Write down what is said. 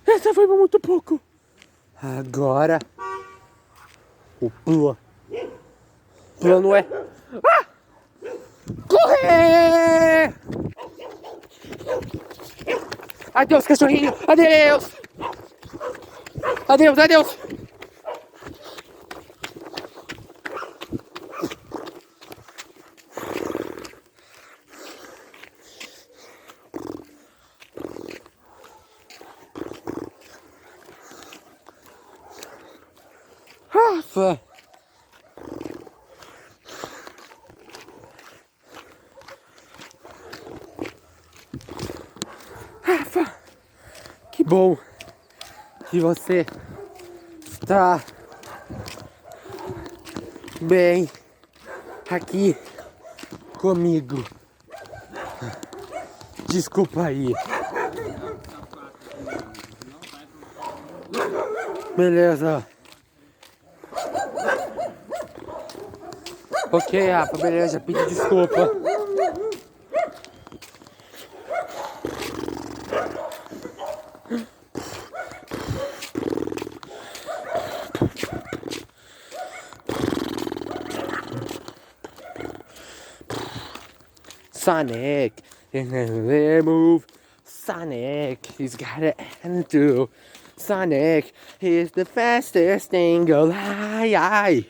Essa foi por muito pouco. Agora o plano é correr! Adeus, cachorrinho! Adeus! Adeus, adeus! Rafa! Rafa! Que bom que você está bem aqui comigo. Desculpa aí. Beleza. Ok, Rafa, beleza, pedi desculpa. Sonic, in the move. Sonic, he's got an attitude. Sonic is the fastest thing alive.